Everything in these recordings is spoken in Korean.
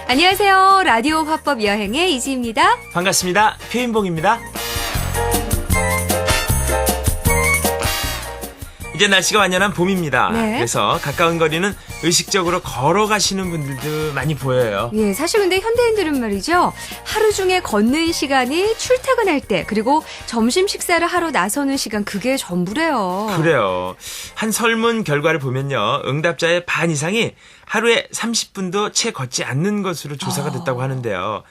안녕하세요. 라디오 화법 여행의 이지입니다. 반갑습니다. 표인봉입니다. 이제 날씨가 완연한 봄입니다. 네. 그래서 가까운 거리는 의식적으로 걸어가시는 분들도 많이 보여요. 예, 사실 근데 현대인들은 말이죠. 하루 중에 걷는 시간이 출퇴근할 때 그리고 점심 식사를 하러 나서는 시간 그게 전부래요. 그래요. 한 설문 결과를 보면요. 응답자의 반 이상이 하루에 30분도 채 걷지 않는 것으로 조사가 됐다고 하는데요.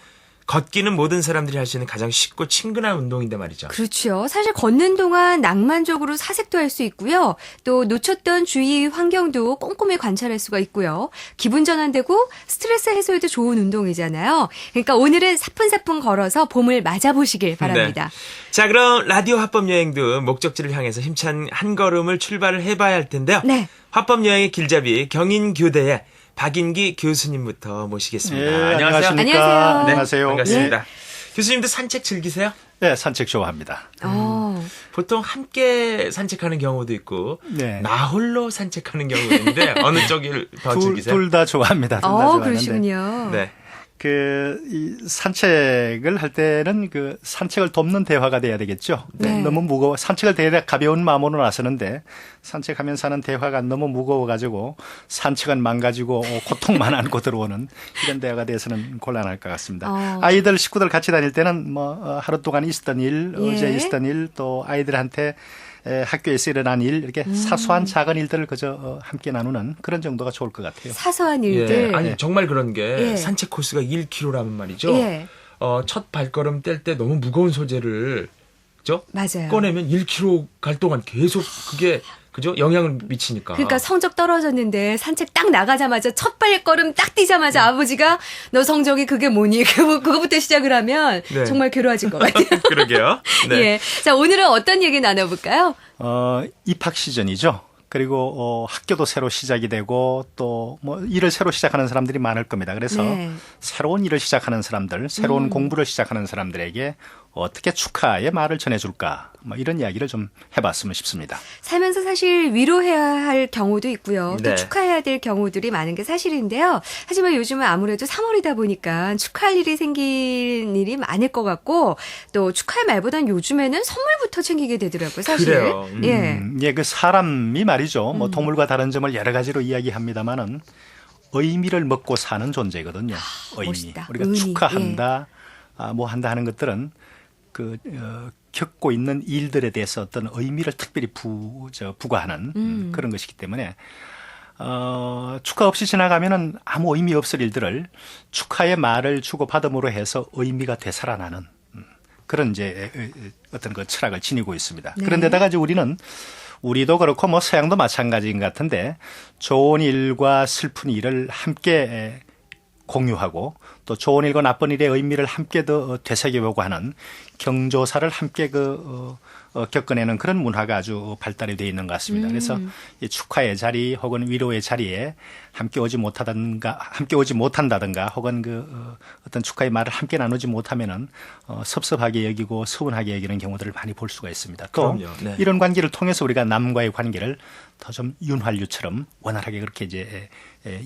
걷기는 모든 사람들이 할 수 있는 가장 쉽고 친근한 운동인데 말이죠. 그렇죠. 사실 걷는 동안 낭만적으로 사색도 할 수 있고요. 또 놓쳤던 주위 환경도 꼼꼼히 관찰할 수가 있고요. 기분 전환되고 스트레스 해소에도 좋은 운동이잖아요. 그러니까 오늘은 사뿐사뿐 걸어서 봄을 맞아보시길 바랍니다. 네. 자, 그럼 라디오 화법 여행도 목적지를 향해서 힘찬 한 걸음을 출발을 해봐야 할 텐데요. 네. 화법 여행의 길잡이 경인교대의 박인기 교수님부터 모시겠습니다. 예, 안녕하세요. 안녕하세요. 네, 안녕하세요. 반갑습니다. 교수님도 산책 즐기세요? 네, 산책 좋아합니다. 보통 함께 산책하는 경우도 있고 네. 나 홀로 산책하는 경우도 있는데 어느 쪽을 더 즐기세요? 둘 다 좋아합니다. 둘 다 좋아하는데 그러시군요. 네. 이 산책을 할 때는 그 산책을 돕는 대화가 돼야 되겠죠. 네. 너무 무거워. 산책을 대략 가벼운 마음으로 나서는데 산책하면서 하는 대화가 너무 무거워가지고 산책은 망가지고 고통만 안고 들어오는 이런 대화가 돼서는 곤란할 것 같습니다. 아이들 식구들 같이 다닐 때는 뭐 하루 동안 있었던 일, 어제 있었던 일, 또 아이들한테 학교에서 일어난 일 이렇게 사소한 작은 일들을 그저 함께 나누는 그런 정도가 좋을 것 같아요. 사소한 일들. 예. 아니 정말 그런 게 예. 산책 코스가 1km라면 말이죠. 예. 첫 발걸음 뗄 때 너무 무거운 소재를 그죠? 맞아요. 꺼내면 1km 갈 동안 계속 그게 그죠? 영향을 미치니까. 그러니까 성적 떨어졌는데 산책 딱 나가자마자 첫 발걸음 딱 뛰자마자 아버지가 너 성적이 그게 뭐니? 그거부터 시작을 하면 네. 정말 괴로워질 것 같아요. 그러게요. 네. 예. 자, 오늘은 어떤 얘기 나눠볼까요? 입학 시즌이죠. 그리고 학교도 새로 시작이 되고 또 뭐 일을 새로 시작하는 사람들이 많을 겁니다. 그래서 네. 새로운 일을 시작하는 사람들, 새로운 공부를 시작하는 사람들에게 어떻게 축하의 말을 전해줄까? 뭐 이런 이야기를 좀 해봤으면 싶습니다. 살면서 사실 위로해야 할 경우도 있고요. 또 네. 축하해야 될 경우들이 많은 게 사실인데요. 하지만 요즘은 아무래도 3월이다 보니까 축하할 일이 생긴 일이 많을 것 같고 또 축하할 말보단 요즘에는 선물부터 챙기게 되더라고요. 사실. 그래요. 예. 그 사람이 말이죠. 뭐 동물과 다른 점을 여러 가지로 이야기합니다만은 의미를 먹고 사는 존재거든요. 의미. 멋있다. 우리가 의미. 축하한다, 뭐 한다 하는 것들은 겪고 있는 일들에 대해서 어떤 의미를 특별히 부과하는 그런 것이기 때문에 축하 없이 지나가면은 아무 의미 없을 일들을 축하의 말을 주고 받음으로 해서 의미가 되살아나는 그런 이제 어떤 그 철학을 지니고 있습니다. 네. 그런데다가 이제 우리도 그렇고 뭐 서양도 마찬가지인 것 같은데 좋은 일과 슬픈 일을 함께 공유하고 또 좋은 일과 나쁜 일의 의미를 함께 더 되새겨보고 하는 경조사를 함께 겪어내는 그런 문화가 아주 발달이 되어 있는 것 같습니다. 그래서 이 축하의 자리 혹은 위로의 자리에 함께 오지 못한다든가 혹은 어떤 축하의 말을 함께 나누지 못하면은 섭섭하게 여기고 서운하게 여기는 경우들을 많이 볼 수가 있습니다. 또 그럼요. 네. 이런 관계를 통해서 우리가 남과의 관계를 더 좀 윤활유처럼 원활하게 그렇게 이제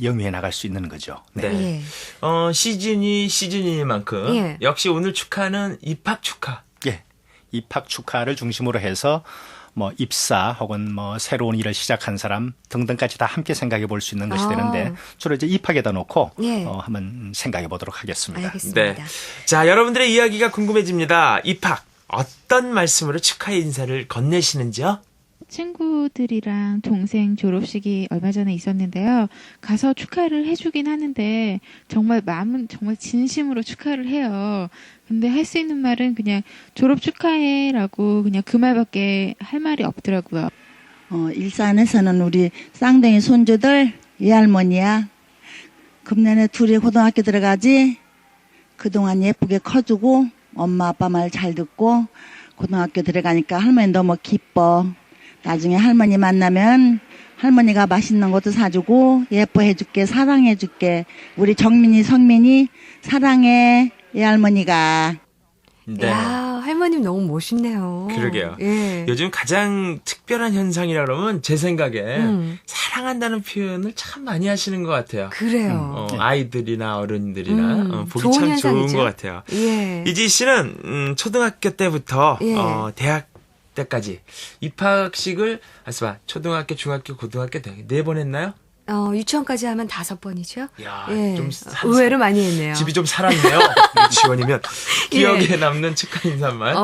영위해 나갈 수 있는 거죠. 네. 네. 예. 시즌이니만큼 예. 역시 오늘 축하는 입학 축하. 예. 입학 축하를 중심으로 해서 뭐 입사 혹은 뭐 새로운 일을 시작한 사람 등등까지 다 함께 생각해 볼 수 있는 것이 되는데 주로 이제 입학에다 놓고 예. 한번 생각해 보도록 하겠습니다. 알겠습니다. 네. 자, 여러분들의 이야기가 궁금해집니다. 입학. 어떤 말씀으로 축하의 인사를 건네시는지요? 친구들이랑 동생 졸업식이 얼마 전에 있었는데요. 가서 축하를 해주긴 하는데 정말 마음은 정말 진심으로 축하를 해요. 근데 할 수 있는 말은 그냥 졸업 축하해라고 그냥 그 말밖에 할 말이 없더라고요. 일산에서는 우리 쌍둥이 손주들 외할머니야. 금년에 둘이 고등학교 들어가지. 그동안 예쁘게 커주고 엄마 아빠 말 잘 듣고 고등학교 들어가니까 할머니 너무 기뻐. 나중에 할머니 만나면 할머니가 맛있는 것도 사주고 예뻐해줄게 사랑해줄게. 우리 정민이 성민이 사랑해 외할머니가. 네. 야, 할머님 너무 멋있네요. 그러게요. 예. 요즘 가장 특별한 현상이라 그러면 제 생각에 음. 사랑한다는 표현을 참 많이 하시는 것 같아요. 그래요. 아이들이나 어른들이나 보기 좋은 참 현상이죠. 좋은 것 같아요. 예. 이지 씨는 초등학교 때부터 예. 대학 때까지 입학식을 초등학교, 중학교, 고등학교 네 번 했나요? 유치원까지 하면 5번이죠. 야, 예. 좀 의외로 많이 했네요. 집이 좀 살았네요. 유치원이면 기억에 남는 축하 인사말.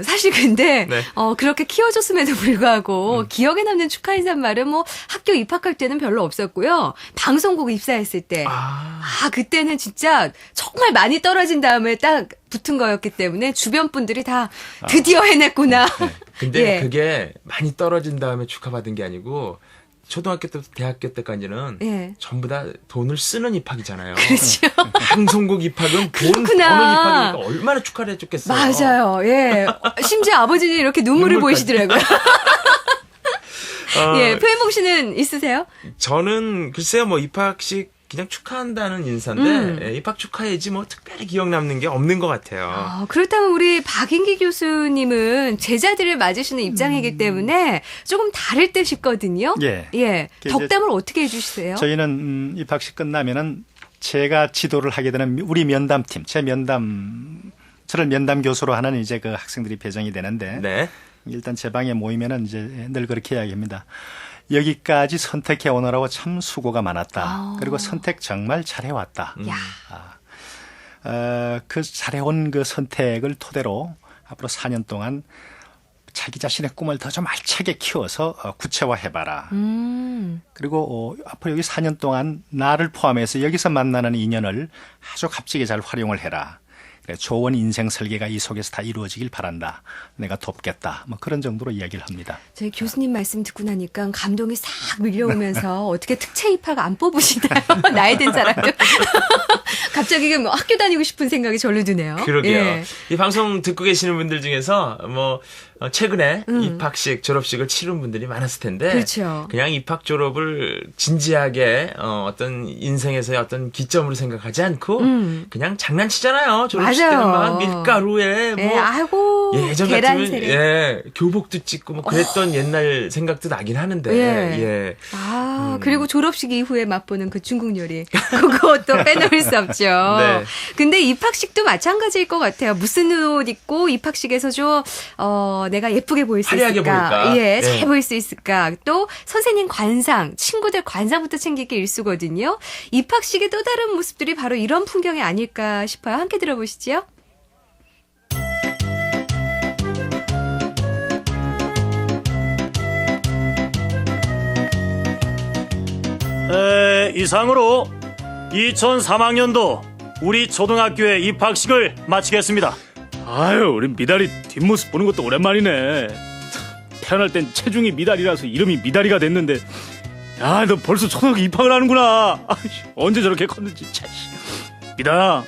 사실 근데 네. 그렇게 키워줬음에도 불구하고 기억에 남는 축하 인사말은 뭐 학교 입학할 때는 별로 없었고요. 방송국 입사했을 때 그때는 진짜 정말 많이 떨어진 다음에 딱 붙은 거였기 때문에 주변 분들이 다 드디어 해냈구나. 네. 근데 예. 그게 많이 떨어진 다음에 축하받은 게 아니고 초등학교 때부터 대학교 때까지는 예. 전부 다 돈을 쓰는 입학이잖아요. 그렇죠. 방송국 입학은 돈 버는 그렇구나. 입학이니까 얼마나 축하를 해줬겠어요. 맞아요. 예. 심지어 아버지는 이렇게 눈물을 눈물까지. 보이시더라고요. 예. 표현봉 씨는 있으세요? 저는 글쎄요, 뭐 입학식 그냥 축하한다는 인사인데 입학 축하해야지 뭐 특별히 기억 남는 게 없는 것 같아요. 그렇다면 우리 박인기 교수님은 제자들을 맞으시는 입장이기 때문에 조금 다를 듯 싶거든요. 예. 예. 이제 덕담을 어떻게 해주시세요? 저희는 입학식 끝나면은 제가 지도를 하게 되는 우리 면담팀, 저를 면담 교수로 하는 이제 그 학생들이 배정이 되는데 네. 일단 제 방에 모이면은 이제 늘 그렇게 이야기합니다. 여기까지 선택해 오느라고 참 수고가 많았다. 그리고 선택 정말 잘해왔다. 야. 그 잘해온 그 선택을 토대로 앞으로 4년 동안 자기 자신의 꿈을 더 좀 알차게 키워서 구체화해봐라. 그리고 앞으로 여기 4년 동안 나를 포함해서 여기서 만나는 인연을 아주 값지게 잘 활용을 해라. 그래, 좋은 인생 설계가 이 속에서 다 이루어지길 바란다. 내가 돕겠다. 뭐 그런 정도로 이야기를 합니다. 저희 교수님 말씀 듣고 나니까 감동이 싹 밀려오면서 어떻게 특채 입학 안 뽑으시나요? 나이 든 사람들. 갑자기 뭐 학교 다니고 싶은 생각이 절로 드네요. 그러게요. 예. 이 방송 듣고 계시는 분들 중에서 뭐 최근에 입학식, 졸업식을 치른 분들이 많았을 텐데 그렇죠. 그냥 입학 졸업을 진지하게 어떤 인생에서의 어떤 기점으로 생각하지 않고 그냥 장난치잖아요. 졸업식 때는 막 밀가루에 뭐 예, 아이고 예전 계란 같으면 세례. 교복도 찍고 뭐 그랬던 옛날 생각도 나긴 하는데 예. 그리고 졸업식 이후에 맛보는 그 중국 요리. 그것도 빼놓을 수 없죠. 네. 근데 입학식도 마찬가지일 것 같아요. 무슨 옷 입고 입학식에서 내가 예쁘게 보일 수 화려하게 있을까? 보일까? 예, 예. 잘 보일 수 있을까? 또 선생님 관상, 친구들 관상부터 챙길 게 일수거든요. 입학식의 또 다른 모습들이 바로 이런 풍경이 아닐까 싶어요. 함께 들어보시죠. 이상으로 2003학년도 우리 초등학교의 입학식을 마치겠습니다. 아유, 우리 미달이 뒷모습 보는 것도 오랜만이네. 태어날 땐 체중이 미달이라서 이름이 미달이가 됐는데, 야, 너 벌써 초등학교 입학을 하는구나. 아이씨, 언제 저렇게 컸는지. 참. 미달아,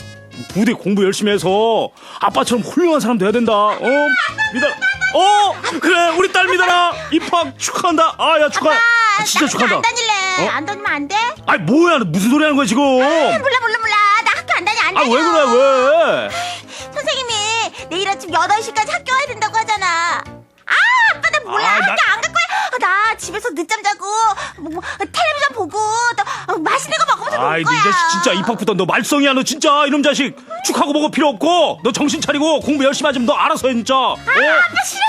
부대 공부 열심히 해서 아빠처럼 훌륭한 사람 돼야 된다. 미달. 그래, 우리 딸 미달아 입학 축하한다. 야, 축하. 진짜 축하한다. 안 다닐래. 안 다니면 안 돼? 아니 뭐야, 너 무슨 소리 하는 거야 지금? 몰라. 나 학교 안 다녀. 안 아, 다녀. 왜 그래, 왜? 선생님이 내일 아침 8시까지 학교 와야 된다고 하잖아. 아빠 나 몰라. 학교 안 갈 거야. 나 집에서 늦잠 자고 뭐, 텔레비전 보고 또 맛있는 거 먹으면서 놀 아이, 거야. 너 이 자식 진짜 입학부터 너 말썽이야. 너 진짜 이놈 자식. 축하고 뭐고 필요 없고 너 정신 차리고 공부 열심히 하지면 너 알아서 해 진짜. 아빠 싫어.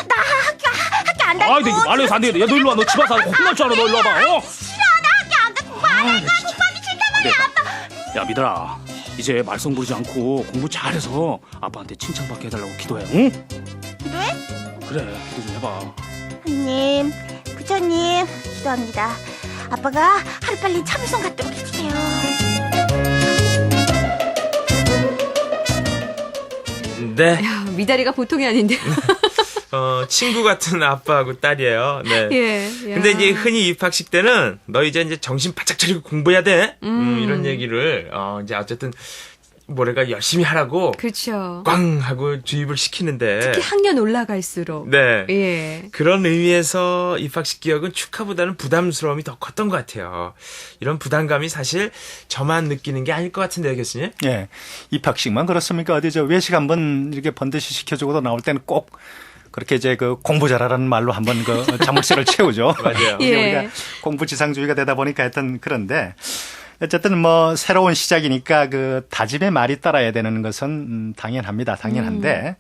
나 학교 안 다니고. 내 말해서 안 돼. 야, 너 일로 와. 너 집 와서 혼날 줄 알아. 너 일로 와봐. 싫어. 나 학교 안 가. 공부 안 할 거야. 공부하기 싫단 말이야. 아빠. 야, 미달아, 이제 말썽 부리지 않고 공부 잘해서 아빠한테 칭찬받게 해달라고 기도해. 응? 기도해? 그래, 기도 좀 해봐. 하나님, 부처님 기도합니다. 아빠가 하루빨리 참으송 갖도록 해주세요. 네. 야, 미다리가 보통이 아닌데. 친구 같은 아빠하고 딸이에요. 네. 예. 근데 이제 흔히 입학식 때는 너 이제 정신 바짝 차리고 공부해야 돼. 이런 얘기를 이제 어쨌든 뭐래가 열심히 하라고 그렇죠. 꽝 하고 주입을 시키는데 특히 학년 올라갈수록. 네. 예. 그런 의미에서 입학식 기억은 축하보다는 부담스러움이 더 컸던 것 같아요. 이런 부담감이 사실 저만 느끼는 게 아닐 것 같은데요, 교수님? 예. 입학식만 그렇습니까? 어디 저 외식 한번 이렇게 번듯이 시켜주고도 나올 때는 꼭 그렇게 이제 그 공부 잘하라는 말로 한번 그 자물쇠를 채우죠. 맞아요. 이게 예. 우리가 공부지상주의가 되다 보니까 하여튼 그런데 어쨌든 뭐 새로운 시작이니까 그 다짐의 말이 따라야 되는 것은 당연합니다. 당연한데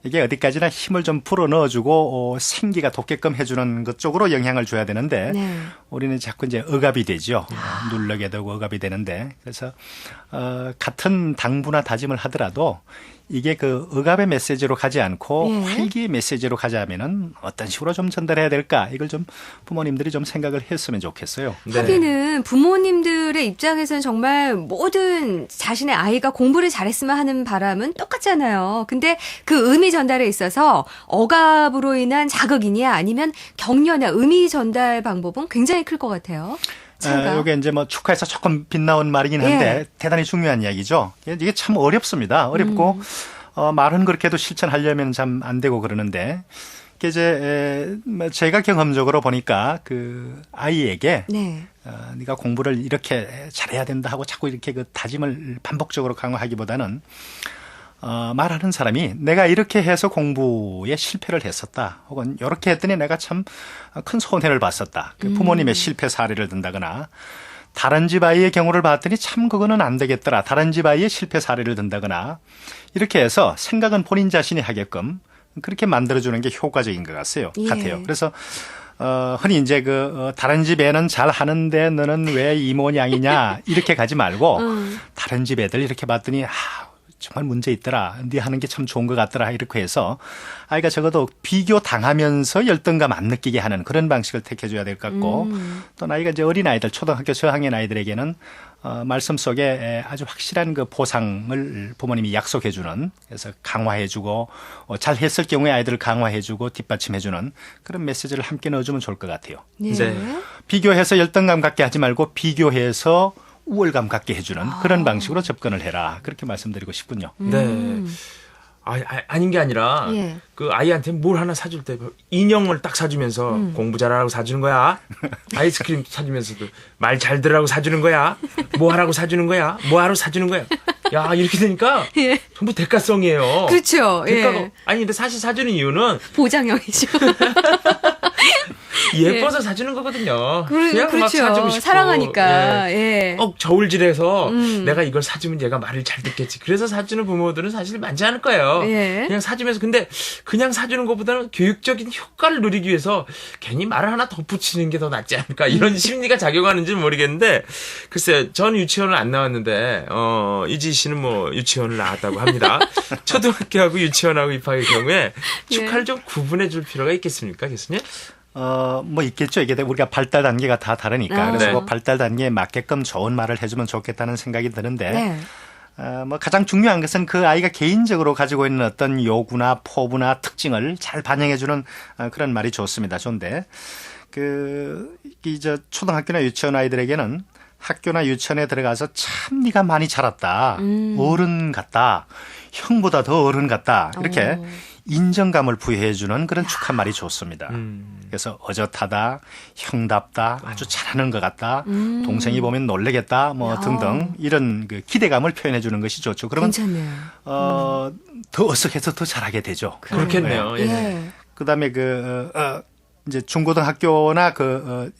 이게 어디까지나 힘을 좀 불어 넣어주고 생기가 돋게끔 해주는 것 쪽으로 영향을 줘야 되는데 네. 우리는 자꾸 이제 억압이 되죠. 누르게 되고 억압이 되는데 그래서 같은 당부나 다짐을 하더라도 이게 그 억압의 메시지로 가지 않고 예. 활기의 메시지로 가자면은 어떤 식으로 좀 전달해야 될까? 이걸 좀 부모님들이 좀 생각을 했으면 좋겠어요. 네. 하기는 부모님들의 입장에서는 정말 모든 자신의 아이가 공부를 잘했으면 하는 바람은 똑같잖아요. 근데 그 의미 전달에 있어서 억압으로 인한 자극이냐 아니면 격려냐 의미 전달 방법은 굉장히 클 것 같아요. 차이가. 이게 이제 뭐 축하해서 조금 빛나온 말이긴 한데 예. 대단히 중요한 이야기죠. 이게 참 어렵습니다. 어렵고 말은 그렇게 해도 실천하려면 참 안 되고 그러는데 이게 이제 제가 경험적으로 보니까 그 아이에게 네. 네가 공부를 이렇게 잘해야 된다 하고 자꾸 이렇게 그 다짐을 반복적으로 강화하기보다는 말하는 사람이 내가 이렇게 해서 공부에 실패를 했었다. 혹은 이렇게 했더니 내가 참 큰 손해를 봤었다. 그 부모님의 실패 사례를 든다거나 다른 집 아이의 경우를 봤더니 참 그거는 안 되겠더라. 다른 집 아이의 실패 사례를 든다거나 이렇게 해서 생각은 본인 자신이 하게끔 그렇게 만들어주는 게 효과적인 것 같아요. 예. 그래서 흔히 이제 다른 집 애는 잘 하는데 너는 왜 이모냥이냐 이렇게 가지 말고 다른 집 애들 이렇게 봤더니 정말 문제 있더라. 네 하는 게 참 좋은 것 같더라. 이렇게 해서 아이가 적어도 비교 당하면서 열등감 안 느끼게 하는 그런 방식을 택해줘야 될 것 같고 또 나이가 이제 어린 아이들 초등학교 저학년 아이들에게는 말씀 속에 아주 확실한 그 보상을 부모님이 약속해주는 그래서 강화해주고 잘 했을 경우에 아이들을 강화해주고 뒷받침해주는 그런 메시지를 함께 넣어주면 좋을 것 같아요. 네. 네. 비교해서 열등감 갖게 하지 말고 비교해서 우월감 갖게 해주는 그런 방식으로 접근을 해라. 그렇게 말씀드리고 싶군요. 네. 아닌 게 아니라 예. 그 아이한테 뭘 하나 사줄 때 인형을 딱 사주면서 공부 잘하라고 사주는 거야. 아이스크림 사주면서도 말 잘 들으라고 사주는 거야. 뭐 하라고 사주는 거야. 뭐 하러 사주는 거야. 야 이렇게 되니까 예. 전부 대가성이에요. 그렇죠. 대가가 예. 아니 근데 사실 사주는 이유는 보장형이죠. 예뻐서 사주는 거거든요. 그냥 막 그렇죠. 사주고 싶고. 사랑하니까. 예. 저울질해서 내가 이걸 사주면 얘가 말을 잘 듣겠지. 그래서 사주는 부모들은 사실 많지 않을 거예요. 예. 그냥 사주면서 근데 그냥 사주는 것보다는 교육적인 효과를 누리기 위해서 괜히 말을 하나 덧붙이는 게 더 낫지 않을까 이런 심리가 작용하는지는 모르겠는데 글쎄요. 전 유치원을 안 나왔는데 이지 씨는 뭐 유치원을 나왔다고 합니다. 초등학교하고 유치원하고 입학의 경우에 축하를 좀 구분해 줄 필요가 있겠습니까, 교수님? 뭐 있겠죠. 이게 우리가 발달 단계가 다 다르니까. 그래서 네. 그 발달 단계에 맞게끔 좋은 말을 해주면 좋겠다는 생각이 드는데, 네. 뭐 가장 중요한 것은 그 아이가 개인적으로 가지고 있는 어떤 요구나 포부나 특징을 잘 반영해주는 그런 말이 좋습니다. 좋은데, 이제 초등학교나 유치원 아이들에게는 학교나 유치원에 들어가서 참 네가 많이 자랐다. 어른 같다. 형보다 더 어른 같다. 이렇게 인정감을 부여해주는 그런 축하 말이 좋습니다. 그래서 어젓하다, 형답다, 아주 잘하는 것 같다, 동생이 보면 놀래겠다, 뭐 등등 이런 그 기대감을 표현해주는 것이 좋죠. 그러면 괜찮네요. 더 어색해서 더 잘하게 되죠. 그렇겠네요. 예. 예. 그다음에 이제 중고등학교나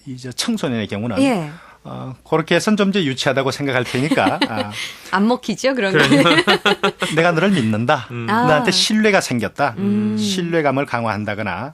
이제 청소년의 경우는 예. 그렇게 해서는 좀 이제 유치하다고 생각할 테니까 안 먹히죠, 그러면. 내가 너를 믿는다. 아. 너한테 신뢰가 생겼다. 신뢰감을 강화한다거나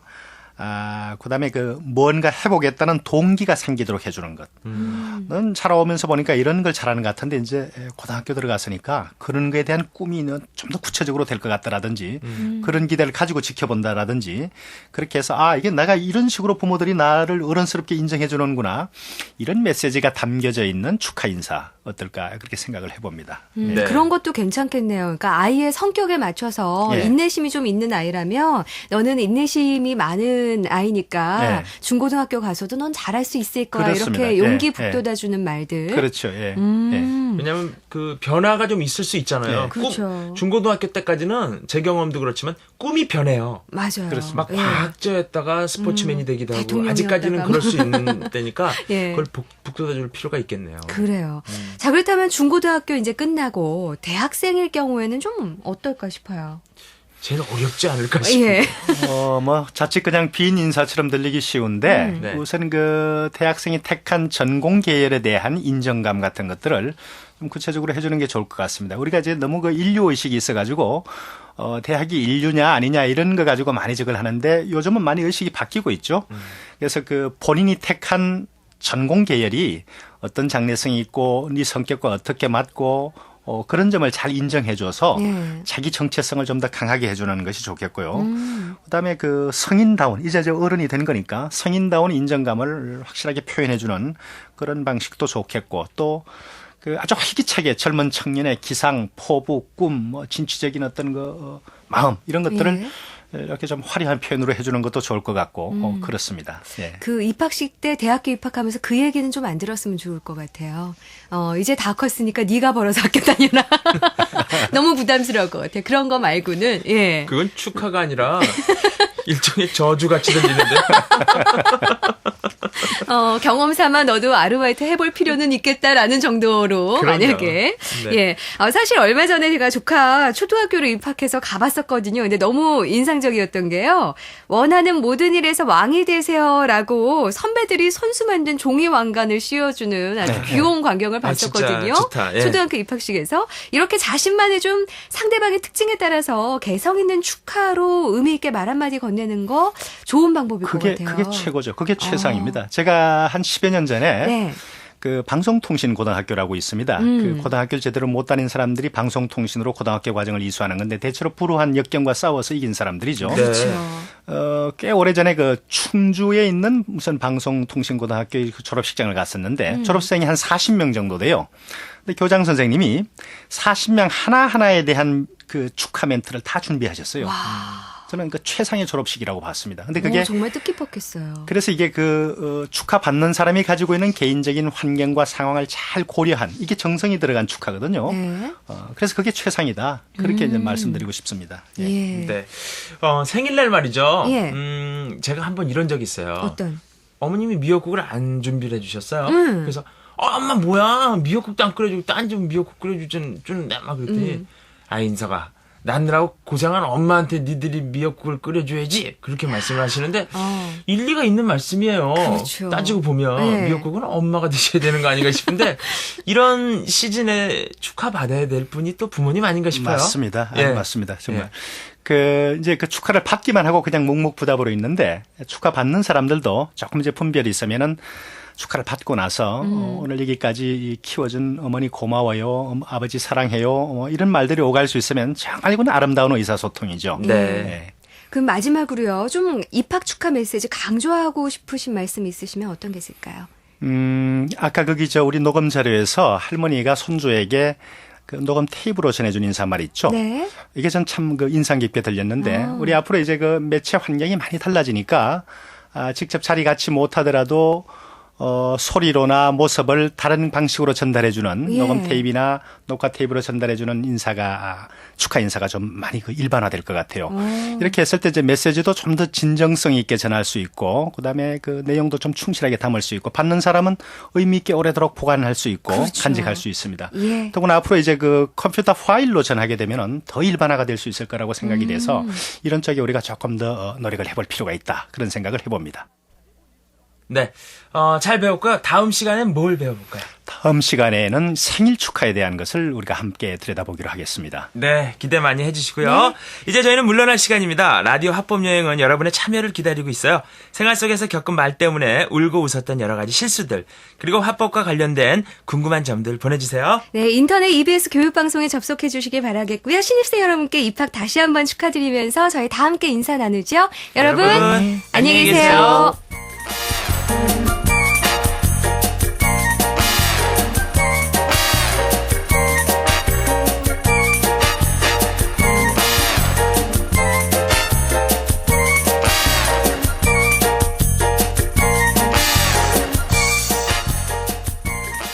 그다음에 뭔가 해보겠다는 동기가 생기도록 해주는 것. 넌 자라오면서 보니까 이런 걸 잘하는 것 같은데 이제 고등학교 들어갔으니까 그런 거에 대한 꿈이 좀 더 구체적으로 될 것 같다라든지 그런 기대를 가지고 지켜본다라든지 그렇게 해서 이게 내가 이런 식으로 부모들이 나를 어른스럽게 인정해 주는구나. 이런 메시지가 담겨져 있는 축하 인사. 어떨까 그렇게 생각을 해봅니다. 네. 그런 것도 괜찮겠네요. 그러니까 아이의 성격에 맞춰서 예. 인내심이 좀 있는 아이라면 너는 인내심이 많은 아이니까 예. 중고등학교 가서도 넌 잘할 수 있을 거야. 그렇습니다. 이렇게 용기 예. 북돋아주는 말들. 그렇죠. 예. 왜냐하면 그 변화가 좀 있을 수 있잖아요. 네. 그렇죠. 중고등학교 때까지는 제 경험도 그렇지만 꿈이 변해요. 맞아요. 그렇습니다. 막 예. 과학자였다가 스포츠맨이 되기도 하고 대통령이었다가 아직까지는 그럴 수 있는 때니까 예. 그걸 북돋아줄 필요가 있겠네요. 그래요. 자, 그렇다면 중고등학교 이제 끝나고 대학생일 경우에는 좀 어떨까 싶어요. 쟤는 어렵지 않을까 싶어요. 예. 뭐 자칫 그냥 빈 인사처럼 들리기 쉬운데 네. 우선 그 대학생이 택한 전공 계열에 대한 인정감 같은 것들을 좀 구체적으로 해주는 게 좋을 것 같습니다. 우리가 이제 너무 그 인류 의식이 있어가지고 대학이 인류냐 아니냐 이런 거 가지고 많이 적을 하는데 요즘은 많이 의식이 바뀌고 있죠. 그래서 그 본인이 택한 전공 계열이 어떤 장래성이 있고 네 성격과 어떻게 맞고 그런 점을 잘 인정해줘서 예. 자기 정체성을 좀 더 강하게 해주는 것이 좋겠고요. 그다음에 그 성인다운 이제 저 어른이 된 거니까 성인다운 인정감을 확실하게 표현해주는 그런 방식도 좋겠고 또 그 아주 활기차게 젊은 청년의 기상, 포부, 꿈, 뭐 진취적인 어떤 그 마음 이런 것들을 예. 이렇게 좀 화려한 표현으로 해주는 것도 좋을 것 같고 그렇습니다. 예. 그 입학식 때 대학교 입학하면서 그 얘기는 좀 안 들었으면 좋을 것 같아요. 이제 다 컸으니까 네가 벌어서 학교 다녀라. 너무 부담스러울 것 같아요. 그런 거 말고는 예. 그건 축하가 아니라 일종의 저주같이 들리는데. 경험 삼아 너도 아르바이트 해볼 필요는 있겠다라는 정도로 그럼요. 만약에 네. 예 사실 얼마 전에 제가 조카 초등학교를 입학해서 가봤었거든요. 근데 너무 인상적이었던 게요. 원하는 모든 일에서 왕이 되세요라고 선배들이 손수 만든 종이 왕관을 씌워주는 아주 귀여운 광경을 봤었거든요. 진짜 좋다. 예. 초등학교 입학식에서 이렇게 자신만의 좀 상대방의 특징에 따라서 개성 있는 축하로 의미 있게 말 한마디 건네는 거 좋은 방법일 것 같아요. 그게 최고죠. 그게 최상입니다. 제가 한 10여 년 전에 네. 그 방송통신고등학교라고 있습니다. 그 고등학교를 제대로 못 다닌 사람들이 방송통신으로 고등학교 과정을 이수하는 건데 대체로 불우한 역경과 싸워서 이긴 사람들이죠. 네. 그렇죠. 꽤 오래전에 그 충주에 있는 무슨 방송통신고등학교 그 졸업식장을 갔었는데 졸업생이 한 40명 정도 돼요. 근데 교장 선생님이 40명 하나하나에 대한 그 축하 멘트를 다 준비하셨어요. 저는 그 최상의 졸업식이라고 봤습니다. 근데 그게 정말 뜻깊었겠어요. 그래서 이게 축하 받는 사람이 가지고 있는 개인적인 환경과 상황을 잘 고려한 이게 정성이 들어간 축하거든요. 네. 그래서 그게 최상이다. 그렇게 이제 말씀드리고 싶습니다. 예. 예. 네. 생일날 말이죠. 예. 제가 한번 이런 적이 있어요. 어떤? 어머님이 미역국을 안 준비를 해주셨어요. 그래서 엄마 뭐야 미역국도 안 끓여주고 딴 좀 미역국 끓여주는 막 그랬더니 인서가 낳느라고 고생한 엄마한테 니들이 미역국을 끓여줘야지 그렇게 말씀을 하시는데 일리가 있는 말씀이에요. 그렇죠. 따지고 보면 네. 미역국은 엄마가 드셔야 되는 거 아닌가 싶은데 이런 시즌에 축하받아야 될 분이 또 부모님 아닌가 싶어요. 맞습니다. 예. 맞습니다. 정말. 예. 이제 그 축하를 받기만 하고 그냥 묵묵부답으로 있는데 축하 받는 사람들도 조금 이제 분별이 있으면은 축하를 받고 나서 오늘 여기까지 키워준 어머니 고마워요, 아버지 사랑해요, 이런 말들이 오갈 수 있으면 정말 이건 아름다운 의사소통이죠. 네. 네. 그럼 마지막으로요. 좀 입학 축하 메시지 강조하고 싶으신 말씀 있으시면 어떤 게 있을까요? 아까 우리 녹음 자료에서 할머니가 손주에게 그 녹음 테이프로 전해준 인사말 있죠. 네. 이게 전 참 인상 깊게 들렸는데 우리 앞으로 이제 그 매체 환경이 많이 달라지니까 직접 자리 같이 못하더라도 소리로나 모습을 다른 방식으로 전달해주는 예. 녹음 테이프나 녹화 테이프로 전달해주는 인사가 축하 인사가 좀 많이 일반화될 것 같아요. 이렇게 했을 때 이제 메시지도 좀 더 진정성 있게 전할 수 있고, 그다음에 그 내용도 좀 충실하게 담을 수 있고, 받는 사람은 의미 있게 오래도록 보관할 수 있고 그렇죠. 간직할 수 있습니다. 예. 더구나 앞으로 이제 그 컴퓨터 파일로 전하게 되면은 더 일반화가 될 수 있을 거라고 생각이 돼서 이런 쪽에 우리가 조금 더 노력을 해볼 필요가 있다 그런 생각을 해봅니다. 네. 잘 배웠고요. 다음 시간엔 뭘 배워볼까요? 다음 시간에는 생일 축하에 대한 것을 우리가 함께 들여다보기로 하겠습니다. 네, 기대 많이 해주시고요. 이제 저희는 물러날 시간입니다. 라디오 합법여행은 여러분의 참여를 기다리고 있어요. 생활 속에서 겪은 말 때문에 울고 웃었던 여러 가지 실수들, 그리고 합법과 관련된 궁금한 점들 보내주세요. 네, 인터넷 EBS 교육방송에 접속해 주시길 바라겠고요. 신입생 여러분께 입학 다시 한번 축하드리면서 저희 다 함께 인사 나누죠. 여러분, 안녕히 계세요.